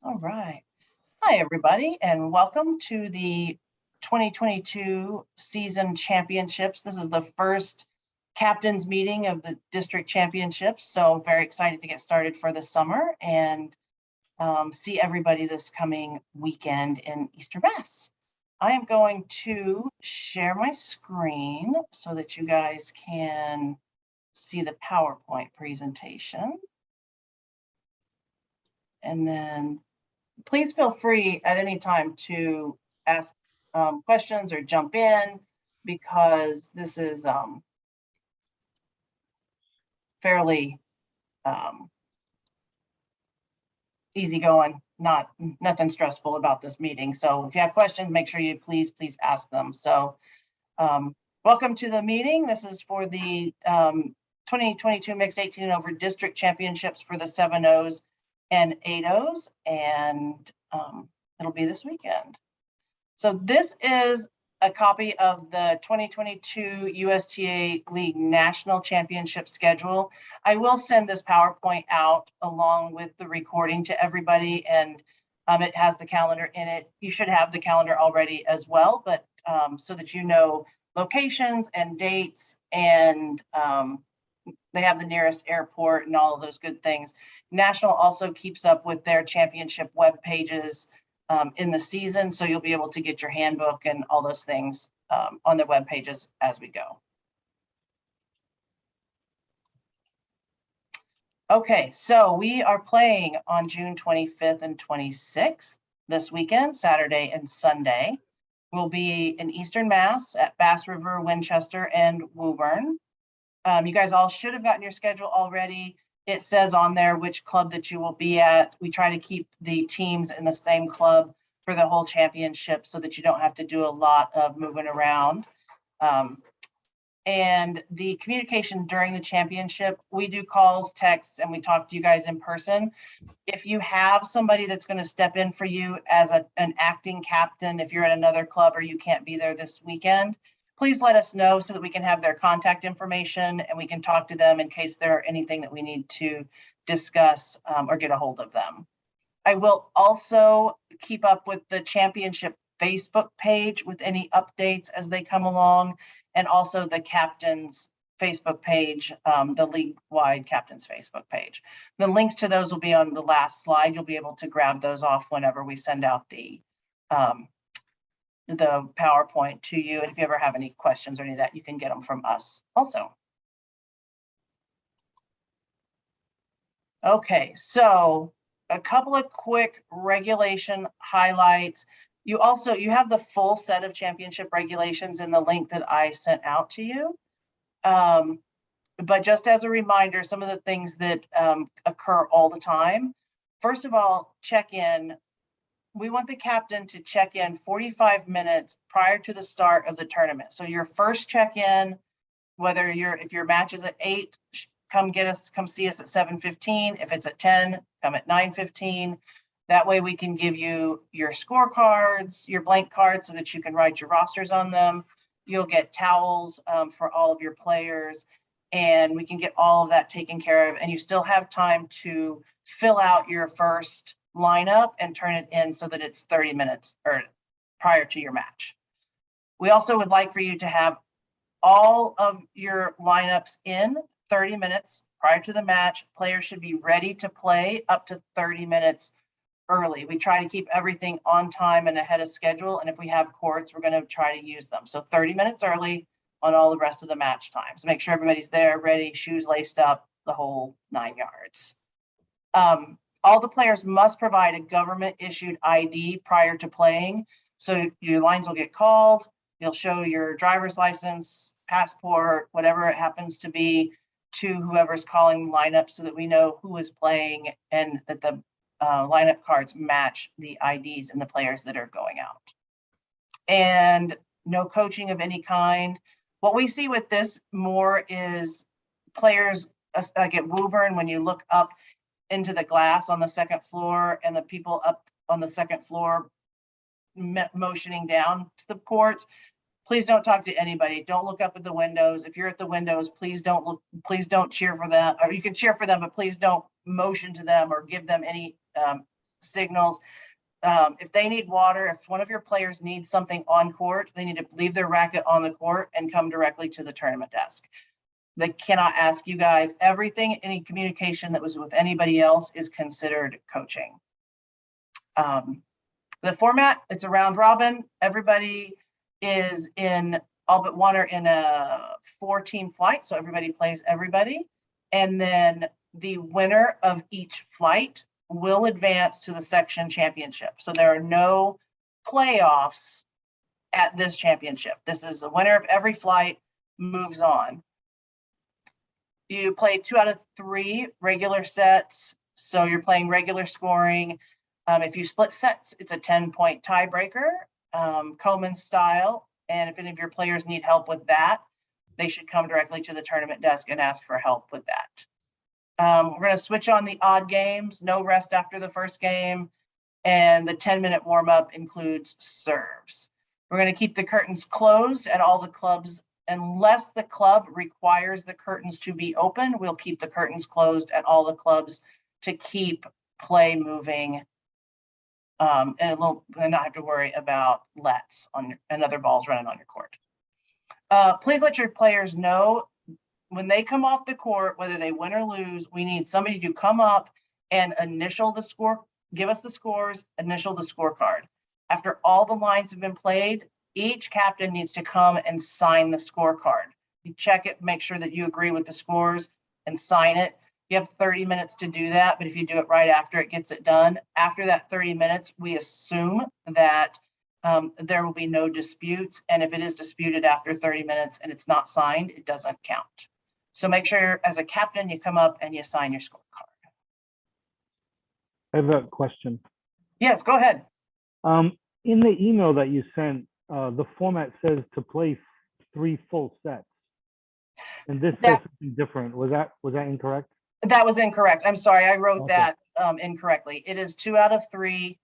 All right. Hi, everybody, and welcome to the 2022 season championships. This is the first captain's meeting of the district championships. So very excited to get started for the summer and see everybody this coming weekend in Eastern Mass. I am going to share my screen so that you guys can see the PowerPoint presentation. And then please feel free at any time to ask questions or jump in, because this is fairly easygoing, nothing stressful about this meeting. So if you have questions, make sure you please ask them. So welcome to the meeting. This is for the 2022 mixed 18 and over district championships for the 7-0s and 8-0s, and it'll be this weekend. So this is a copy of the 2022 USTA League National Championship schedule. I will send this PowerPoint out along with the recording to everybody, and it has the calendar in it. You should have the calendar already as well, but so that you know locations and dates, and they have the nearest airport and all of those good things. National also keeps up with their championship web pages in the season, so you'll be able to get your handbook and all those things on their web pages as we go. Okay, so we are playing on June 25th and 26th this weekend, Saturday and Sunday. We'll be in Eastern Mass at Bass River, Winchester, and Woburn. You guys all should have gotten your schedule already. It says on there which club that you will be at. We try to keep the teams in the same club for the whole championship so that you don't have to do a lot of moving around. And the communication during the championship, we do calls, texts, and we talk to you guys in person. If you have somebody that's going to step in for you as an acting captain, if you're at another club or you can't be there this weekend, please let us know so that we can have their contact information and we can talk to them in case there are anything that we need to discuss or get a hold of them. I will also keep up with the championship Facebook page with any updates as they come along, and also the captain's Facebook page, the league-wide captain's Facebook page. The links to those will be on the last slide. You'll be able to grab those off whenever we send out the PowerPoint to you. And if you ever have any questions or any of that, you can get them from us also. Okay, so a couple of quick regulation highlights. You have the full set of championship regulations in the link that I sent out to you. But just as a reminder, some of the things that occur all the time. First of all, check in. We want the captain to check in 45 minutes prior to the start of the tournament. So your first check-in, if your match is at 8, come see us at 7:15. If it's at 10, come at 9:15. That way we can give you your scorecards, your blank cards, so that you can write your rosters on them. You'll get towels for all of your players, and we can get all of that taken care of. And you still have time to fill out your first lineup and turn it in so that it's 30 minutes or prior to your match. We also would like for you to have all of your lineups in 30 minutes prior to the match. Players should be ready to play up to 30 minutes early. We try to keep everything on time and ahead of schedule, and if we have courts, we're going to try to use them. So 30 minutes early on all the rest of the match times. Make sure everybody's there, ready, shoes laced up, the whole 9 yards. All the players must provide a government-issued ID prior to playing. So your lines will get called. You'll show your driver's license, passport, whatever it happens to be, to whoever's calling the lineup so that we know who is playing and that the lineup cards match the IDs and the players that are going out. And no coaching of any kind. What we see with this more is players, like at Woburn, when you look up into the glass on the second floor and the people up on the second floor motioning down to the courts, please don't talk to anybody. Don't look up at the windows. If you're at the windows, please don't cheer for them, or you can cheer for them, but please don't motion to them or give them any signals. If they need water, if one of your players needs something on court, they need to leave their racket on the court and come directly to the tournament desk. They cannot ask you guys. Everything, any communication that was with anybody else is considered coaching. The format, it's a round robin. Everybody is in, all but one are in a 4-team flight, so everybody plays everybody. And then the winner of each flight will advance to the section championship. So there are no playoffs at this championship. This is the winner of every flight moves on. You play 2 out of 3 regular sets. So you're playing regular scoring. If you split sets, it's a 10-point tiebreaker, Komen style. And if any of your players need help with that, they should come directly to the tournament desk and ask for help with that. We're going to switch on the odd games, no rest after the first game, and the 10-minute warm-up includes serves. We're going to keep the curtains closed at all the clubs. Unless the club requires the curtains to be open, we'll keep the curtains closed at all the clubs to keep play moving, and not have to worry about lets on and other balls running on your court. Please let your players know when they come off the court, whether they win or lose, we need somebody to come up and initial the score, give us the scores, initial the scorecard. After all the lines have been played, each captain needs to come and sign the scorecard. You check it, make sure that you agree with the scores and sign it. You have 30 minutes to do that, but if you do it right after it gets it done, after that 30 minutes, we assume that there will be no disputes. And if it is disputed after 30 minutes and it's not signed, it doesn't count. So make sure as a captain, you come up and you sign your scorecard. I have a question. Yes, go ahead. In the email that you sent, the format says to play 3 full sets. And this says something different. Was that incorrect? That was incorrect. I'm sorry, I wrote that incorrectly. It is 2 out of 3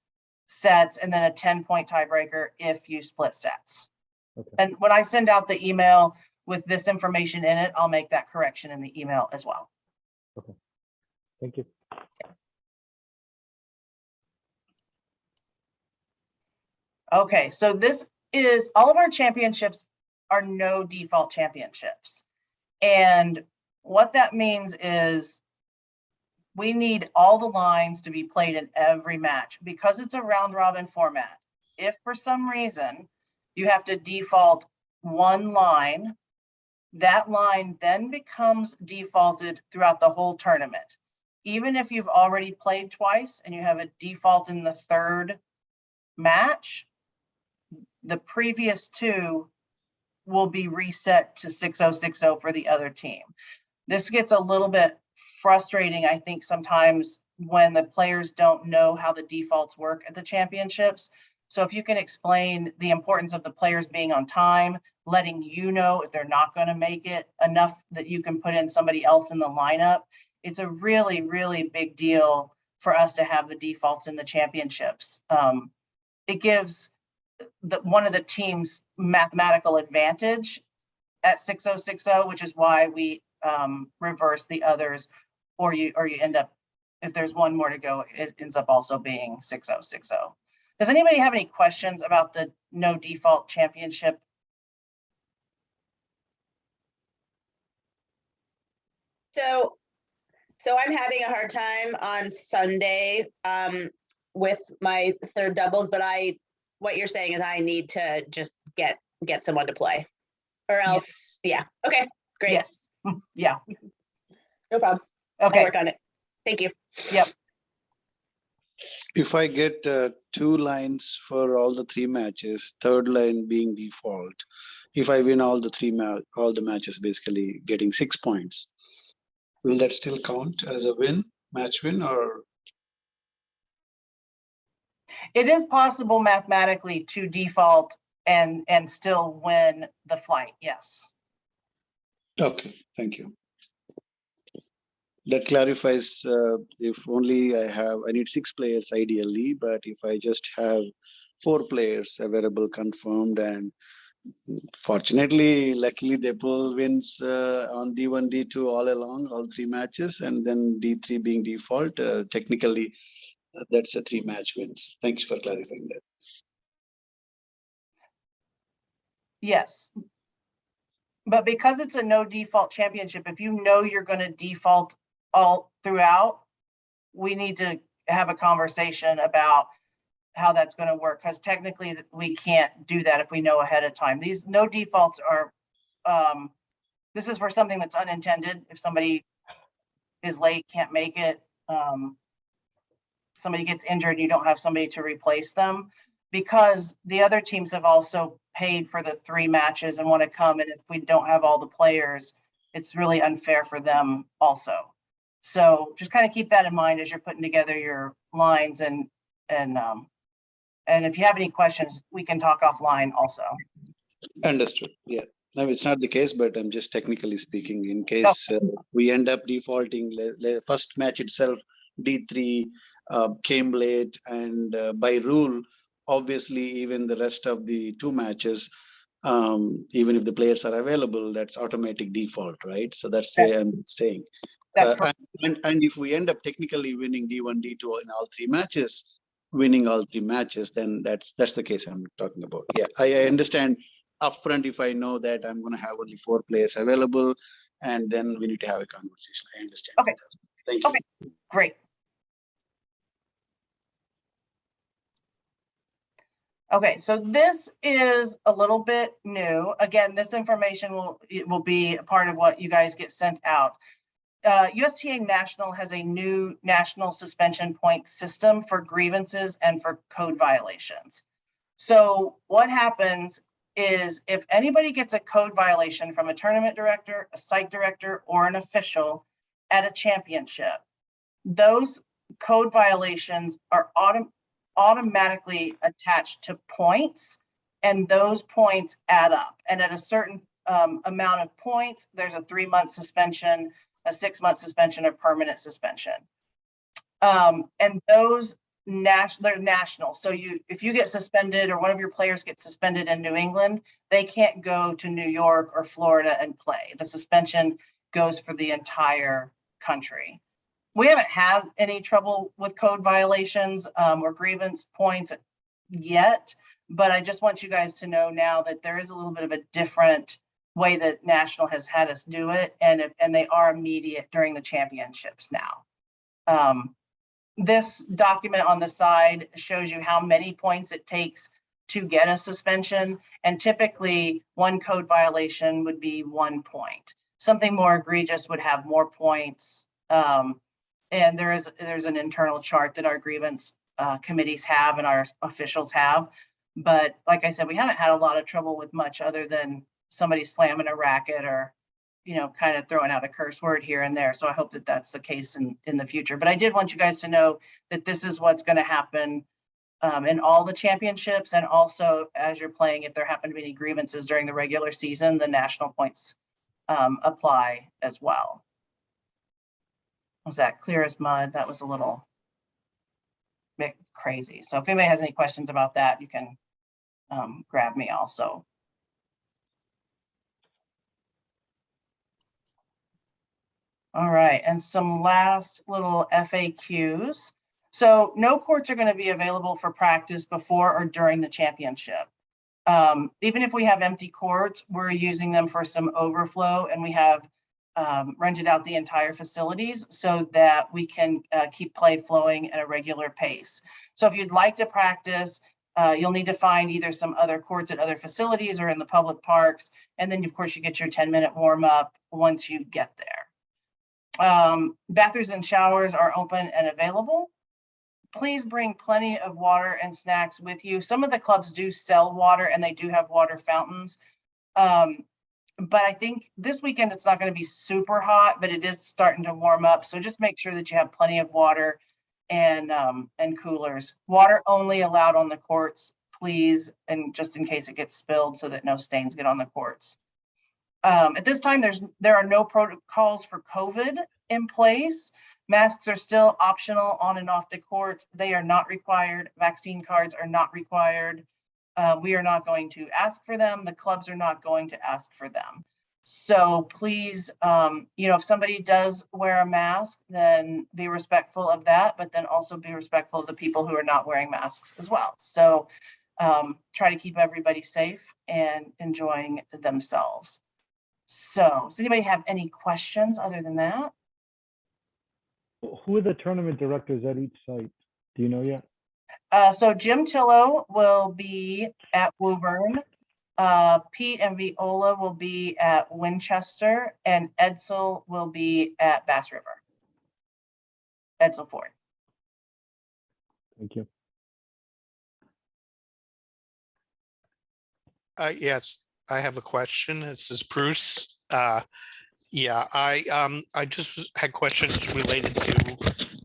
sets and then a 10-point tiebreaker if you split sets. Okay. And when I send out the email with this information in it, I'll make that correction in the email as well. Okay, thank you. Okay, so this is, all of our championships are no default championships. And what that means is we need all the lines to be played in every match because it's a round robin format. If for some reason you have to default one line, that line then becomes defaulted throughout the whole tournament. Even if you've already played twice and you have a default in the 3rd match, the previous 2 will be reset to 6060 for the other team. This gets a little bit frustrating, I think, sometimes when the players don't know how the defaults work at the championships. So if you can explain the importance of the players being on time, letting you know if they're not going to make it, enough that you can put in somebody else in the lineup. It's a really, really big deal for us to have the defaults in the championships. It gives one of the teams mathematical advantage at 6060, which is why we reverse the others, or you end up, if there's one more to go, it ends up also being 6060. Does anybody have any questions about the no default championship? So I'm having a hard time on Sunday with my 3rd doubles, but what you're saying is I need to just get someone to play, or else, yeah. Okay, great. Yes, yeah. No problem. Okay. I'll work on it. Thank you. Yep. If I get 2 lines for all the 3 matches, 3rd line being default, if I win all the matches, basically getting 6 points, will that still count as a win, match win, or? It is possible mathematically to default and still win the flight, yes. Okay, thank you. That clarifies, if only I need 6 players ideally, but if I just have 4 players available confirmed, and fortunately, luckily, Depot wins on D1, D2 all along, all 3 matches, and then D3 being default, technically that's a 3-match wins. Thanks for clarifying that. Yes. But because it's a no default championship, if you know you're going to default all throughout, we need to have a conversation about how that's going to work, because technically we can't do that if we know ahead of time. These no defaults are, this is for something that's unintended. If somebody is late, can't make it, somebody gets injured, you don't have somebody to replace them, because the other teams have also paid for the 3 matches and want to come. And if we don't have all the players, it's really unfair for them also. So just kind of keep that in mind as you're putting together your lines, and if you have any questions, we can talk offline also. Understood. Yeah. No, it's not the case, but I'm just technically speaking, in case we end up defaulting, first match itself, D3 came late, and by rule, obviously, even the rest of the 2 matches, even if the players are available, that's automatic default, right? So that's why I'm saying. That's correct. And if we end up technically winning D1, D2 in all 3 matches, winning all 3 matches, then that's the case I'm talking about. Yeah, I understand upfront if I know that I'm going to have only 4 players available, and then we need to have a conversation. I understand. Okay. Thank you. Okay, great. Okay, so this is a little bit new. Again, this information will be a part of what you guys get sent out. USTA National has a new national suspension point system for grievances and for code violations. So what happens is if anybody gets a code violation from a tournament director, a site director, or an official at a championship, those code violations are automatically attached to points, and those points add up. And at a certain amount of points, there's a 3-month suspension, a 6-month suspension, or permanent suspension. And those they're national. So if you get suspended, or one of your players gets suspended in New England, they can't go to New York or Florida and play. The suspension goes for the entire country. We haven't had any trouble with code violations or grievance points yet, but I just want you guys to know now that there is a little bit of a different way that National has had us do it, and they are immediate during the championships now. This document on the side shows you how many points it takes to get a suspension, and typically 1 code violation would be 1 point. Something more egregious would have more points. And there's an internal chart that our grievance committees have and our officials have. But like I said, we haven't had a lot of trouble with much other than somebody slamming a racket or, kind of throwing out a curse word here and there. So I hope that that's the case in the future. But I did want you guys to know that this is what's going to happen in all the championships, and also as you're playing, if there happen to be any grievances during the regular season, the national points apply as well. Was that clear as mud? That was a little bit crazy. So if anybody has any questions about that, you can grab me also. All right, and some last little FAQs. So no courts are going to be available for practice before or during the championship. Even if we have empty courts, we're using them for some overflow, and we have rented out the entire facilities so that we can keep play flowing at a regular pace. So if you'd like to practice, you'll need to find either some other courts at other facilities or in the public parks. And then of course you get your 10-minute warm up once you get there. Bathrooms and showers are open and available. Please bring plenty of water and snacks with you. Some of the clubs do sell water, and they do have water fountains. But I think this weekend it's not going to be super hot, but it is starting to warm up. So just make sure that you have plenty of water and coolers. Water only allowed on the courts, please, and just in case it gets spilled so that no stains get on the courts. At this time, there are no protocols for COVID in place. Masks are still optional on and off the courts. They are not required. Vaccine cards are not required. We are not going to ask for them. The clubs are not going to ask for them. So please, if somebody does wear a mask, then be respectful of that, but then also be respectful of the people who are not wearing masks as well. So try to keep everybody safe and enjoying themselves. So does anybody have any questions other than that? Who are the tournament directors at each site? Do you know yet? So Jim Tillo will be at Woburn. Pete and Viola will be at Winchester, and Edsel will be at Bass River. Edsel Ford. Thank you. Yes, I have a question. This is Bruce. Yeah, I just had questions related to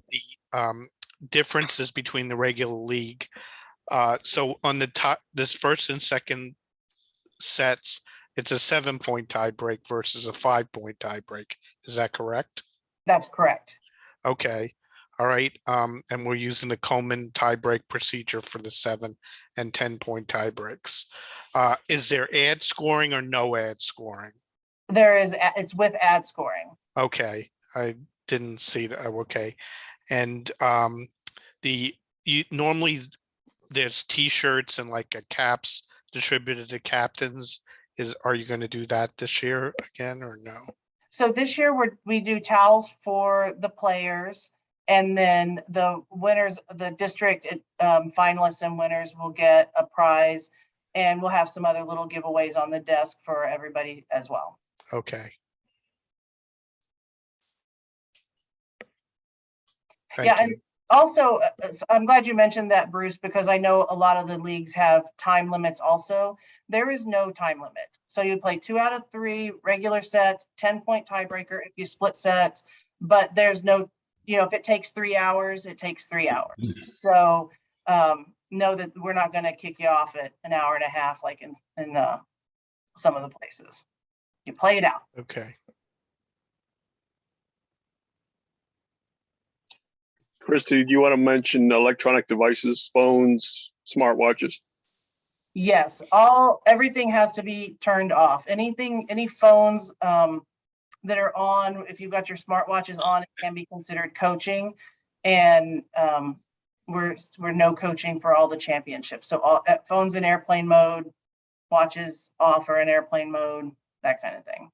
the differences between the regular league. So on the top, this first and second sets, it's a 7-point tiebreak versus a 5-point tiebreak. Is that correct? That's correct. Okay. All right. And we're using the Coleman tiebreak procedure for the 7 and 10-point tiebreaks. Is there ad scoring or no ad scoring? There is, it's with ad scoring. Okay, I didn't see that. Okay. And normally there's t-shirts and like a caps distributed to captains. Are you going to do that this year again or no? So this year we do towels for the players, and then the winners, the district finalists and winners will get a prize, and we'll have some other little giveaways on the desk for everybody as well. Okay. Yeah, Thank you. and also, I'm glad you mentioned that, Bruce, because I know a lot of the leagues have time limits also. There is no time limit. So you play 2 out of 3 regular sets, 10-point tiebreaker if you split sets, but there's no, if it takes 3 hours, it takes 3 hours. So know that we're not going to kick you off at an hour and a half like in some of the places. You play it out. Okay. Christy, do you want to mention electronic devices, phones, smartwatches? Yes, everything has to be turned off. Any phones that are on, if you've got your smartwatches on, it can be considered coaching. And we're no coaching for all the championships. So all phones in airplane mode, watches off or in airplane mode, that kind of thing.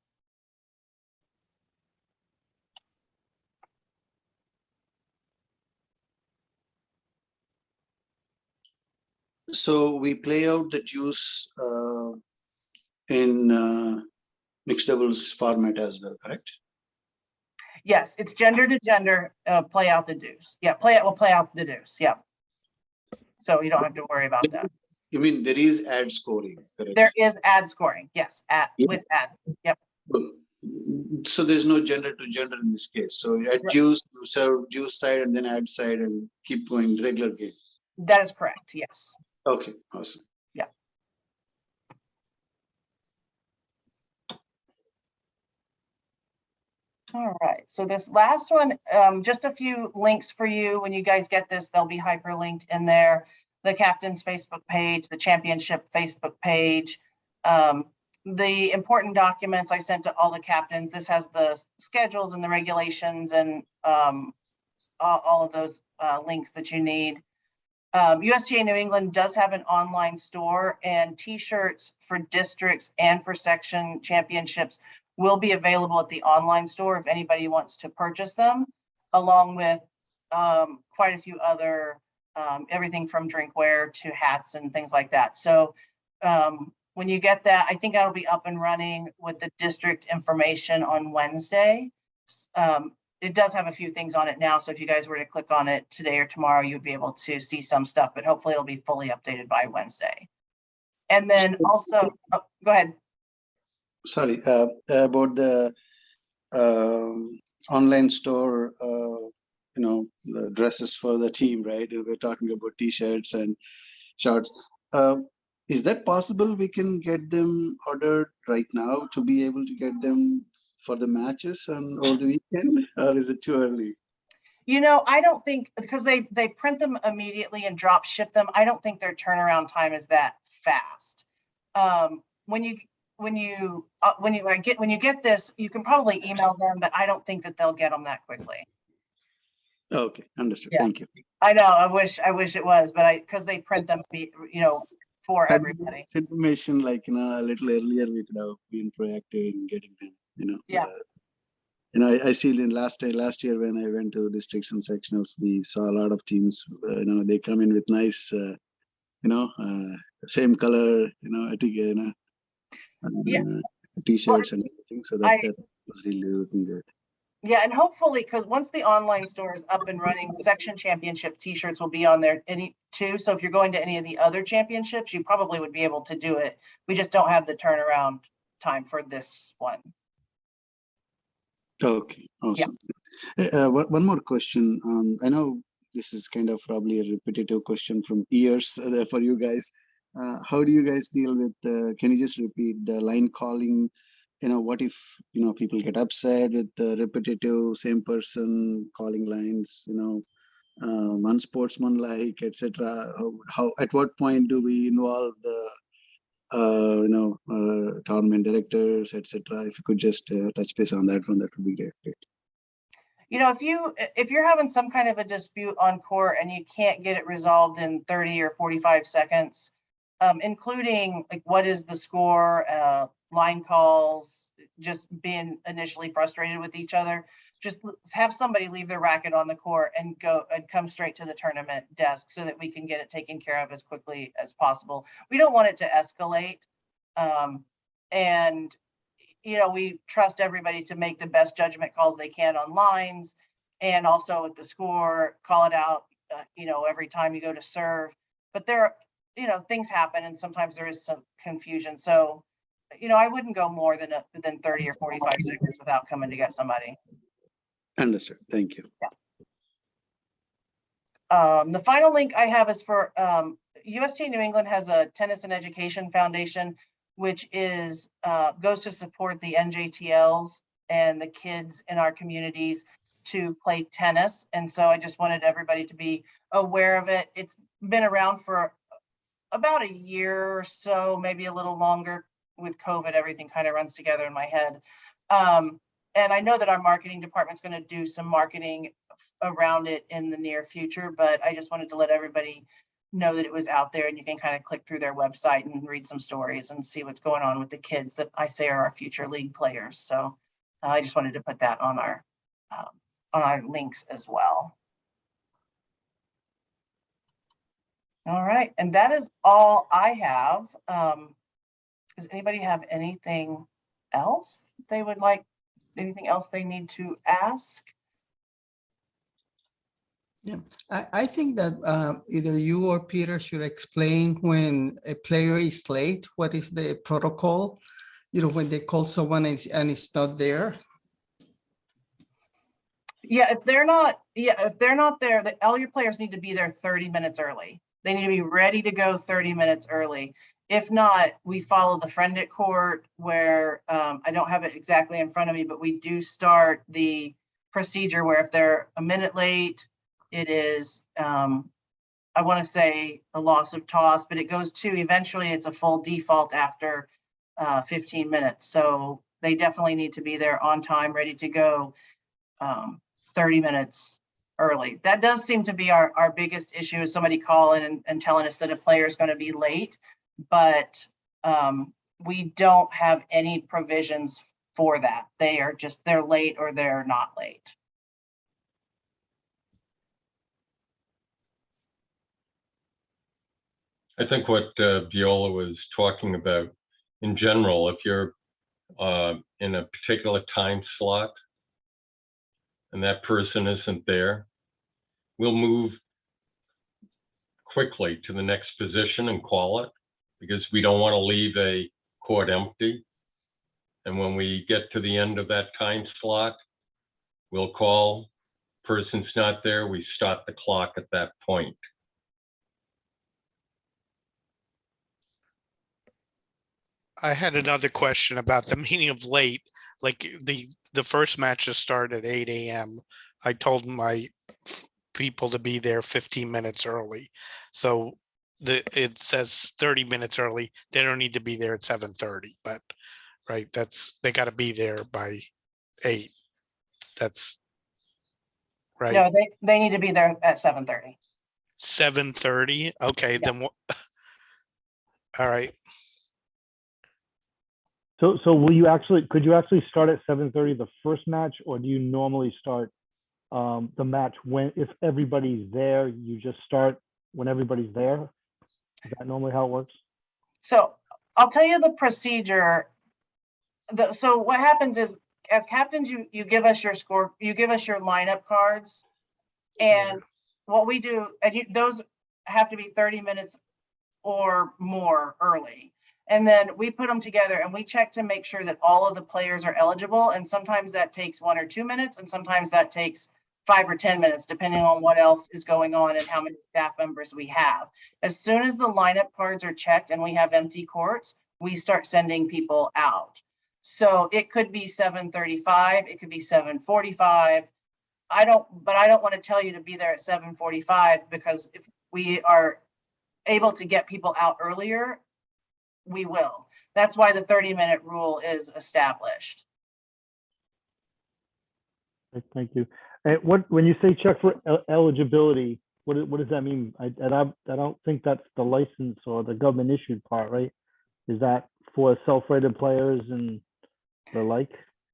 So we play out the juice in mixed doubles format as well, correct? Yes, it's gender to gender, play out the deuce. Yeah, we'll play out the deuce. Yeah. So you don't have to worry about that. You mean there is ad scoring, correct? There is ad scoring. Yes, with ad. Yep. So there's no gender to gender in this case. So at juice, you serve juice side and then ad side and keep going regular game. That is correct. Yes. Okay, awesome. Yeah. All right. So this last one, just a few links for you. When you guys get this, they'll be hyperlinked in there. The captain's Facebook page, the championship Facebook page, the important documents I sent to all the captains. This has the schedules and the regulations and all of those links that you need. USTA New England does have an online store, and t-shirts for districts and for section championships will be available at the online store if anybody wants to purchase them, along with quite a few other, everything from drinkware to hats and things like that. So when you get that, I think that'll be up and running with the district information on Wednesday. It does have a few things on it now, so if you guys were to click on it today or tomorrow, you'd be able to see some stuff, but hopefully it'll be fully updated by Wednesday. And then also, go ahead. Sorry, about the online store, the dresses for the team, right? We're talking about t-shirts and shorts. Is that possible? We can get them ordered right now to be able to get them for the matches and over the weekend, or is it too early? I don't think, because they print them immediately and drop ship them, I don't think their turnaround time is that fast. when you get this, you can probably email them, but I don't think that they'll get them that quickly. Okay, understood. Yeah. Thank you. I know, I wish it was, but because they print them, for Had everybody. this information like, a little earlier, we could have been proactive in getting them, Yeah. I see in last year when I went to districts and sectionals, we saw a lot of teams, they come in with nice, same color, Yeah. T-shirts and everything. So I- that was really looking good. Yeah, and hopefully, because once the online store is up and running, section championship T-shirts will be on there too. So if you're going to any of the other championships, you probably would be able to do it. We just don't have the turnaround time for this one. Okay, awesome. One more question. I know this is kind of probably a repetitive question from years for you guys. How do you guys deal with, can you just repeat the line calling? What if, people get upset with the repetitive same person calling lines, unsportsmanlike, etc. How, at what point do we involve the, tournament directors, etc.? If you could just touch base on that one, that would be great. If you're having some kind of a dispute on court and you can't get it resolved in 30 or 45 seconds, including like what is the score, line calls, just being initially frustrated with each other, just have somebody leave their racket on the court and come straight to the tournament desk so that we can get it taken care of as quickly as possible. We don't want it to escalate. And we trust everybody to make the best judgment calls they can on lines, and also with the score, call it out, every time you go to serve. But there, things happen, and sometimes there is some confusion. So, I wouldn't go more than 30 or 45 seconds without coming to get somebody. Understood. Thank you. The final link I have is for USTA New England has a Tennis and Education Foundation, which is goes to support the NJTLs and the kids in our communities to play tennis. And so I just wanted everybody to be aware of it. It's been around for about a year or so, maybe a little longer. With COVID, everything kind of runs together in my head. And I know that our marketing department's going to do some marketing around it in the near future, but I just wanted to let everybody know that it was out there, and you can kind of click through their website and read some stories and see what's going on with the kids that I say are our future league players. So I just wanted to put that on our links as well. All right, and that is all I have. Does anybody have anything else they would like? Anything else they need to ask? Yeah, I think that either you or Peter should explain when a player is late, what is the protocol, when they call someone and it's not there. Yeah, if they're not there, all your players need to be there 30 minutes early. They need to be ready to go 30 minutes early. If not, we follow the friend at court where I don't have it exactly in front of me, but we do start the procedure where if they're a minute late, it is, I want to say a loss of toss, but it goes to eventually it's a full default after 15 minutes. So they definitely need to be there on time, ready to go 30 minutes early. That does seem to be our biggest issue, is somebody calling and telling us that a player is going to be late, but we don't have any provisions for that. They're late or they're not late. I think what Viola was talking about in general, if you're in a particular time slot and that person isn't there, we'll move quickly to the next position and call it, because we don't want to leave a court empty. And when we get to the end of that time slot, we'll call, person's not there, we start the clock at that point. I had another question about the meaning of late. Like the first matches start at 8 a.m. I told my people to be there 15 minutes early. So it says 30 minutes early. They don't need to be there at 7:30, but right? They gotta be there by 8. That's right. No, they need to be there at 7:30. 7:30. Okay, then what? All right. So could you actually start at 7:30 the first match, or do you normally start the match if everybody's there, you just start when everybody's there? Is that normally how it works? So I'll tell you the procedure. So what happens is, as captains, you give us your score, you give us your lineup cards. And what we do, and those have to be 30 minutes or more early. And then we put them together and we check to make sure that all of the players are eligible. And sometimes that takes 1 or 2 minutes, and sometimes that takes 5 or 10 minutes, depending on what else is going on and how many staff members we have. As soon as the lineup cards are checked and we have empty courts, we start sending people out. So it could be 7:35, it could be 7:45. I don't want to tell you to be there at 7:45, because if we are able to get people out earlier, we will. That's why the 30-minute rule is established. Thank you. And when you say check for eligibility, what does that mean? I don't think that's the license or the government issued part, right? Is that for self-rated players and the like?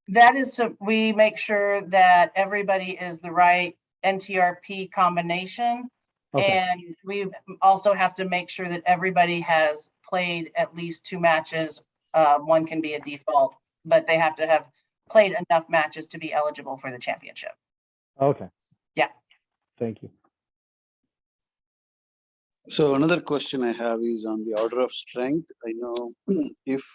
That is we make sure that everybody is the right NTRP combination. Okay. And we also have to make sure that everybody has played at least 2 matches. One can be a default, but they have to have played enough matches to be eligible for the championship. Okay. Yeah. Thank you. So another question I have is on the order of strength. I know if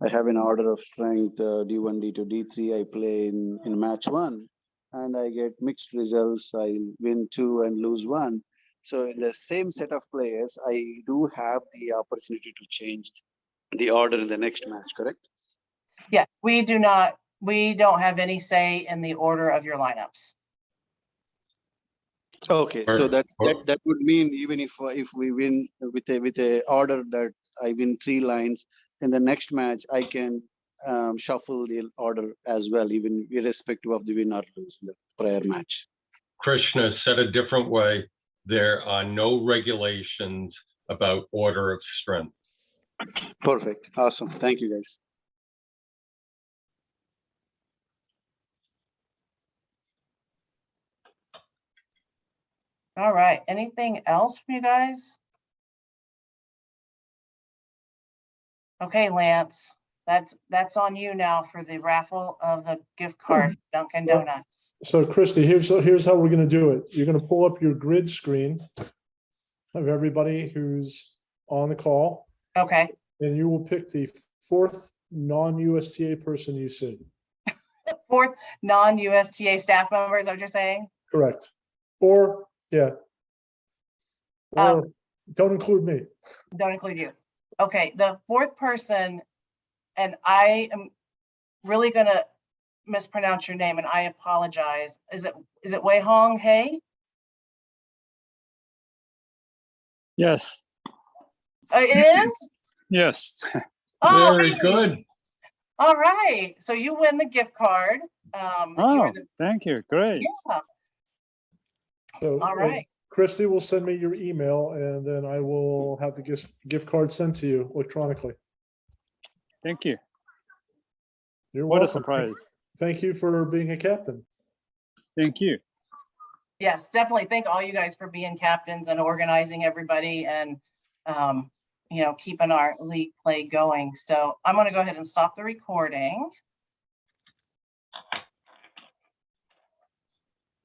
I have an order of strength, D1, D2, D3, I play in match 1 and I get mixed results. I win 2 and lose 1. So in the same set of players, I do have the opportunity to change the order in the next match, correct? Yeah, we don't have any say in the order of your lineups. Okay, so that would mean even if we win with a order that I win 3 lines, in the next match I can shuffle the order as well, even irrespective of the win or lose in the prior match. Krishna, said a different way, there are no regulations about order of strength. Perfect. Awesome. Thank you, guys. All right, anything else from you guys? Okay, Lance, that's on you now for the raffle of the gift card, Dunkin' Donuts. So Christy, here's how we're gonna do it. You're gonna pull up your grid screen of everybody who's on the call, Okay, and you will pick the 4th non-USTA person you see. 4th non-USTA staff member, is that what you're saying? Correct. Or, yeah. Or don't include me. Don't include you. Okay, the 4th person, and I am really gonna mispronounce your name and I apologize. Is it Wei Hong Hey? Yes, It is? yes. Oh, Very hey. good. All right, so you win the gift card. You Oh, are thank you. Great. yeah, So all right. Christy will send me your email and then I will have the gift card sent to you electronically. Thank you. You're What a welcome. surprise. Thank you for being a captain. Thank you. Yes, definitely. Thank all you guys for being captains and organizing everybody and, keeping our league play going. So I'm going to go ahead and stop the recording.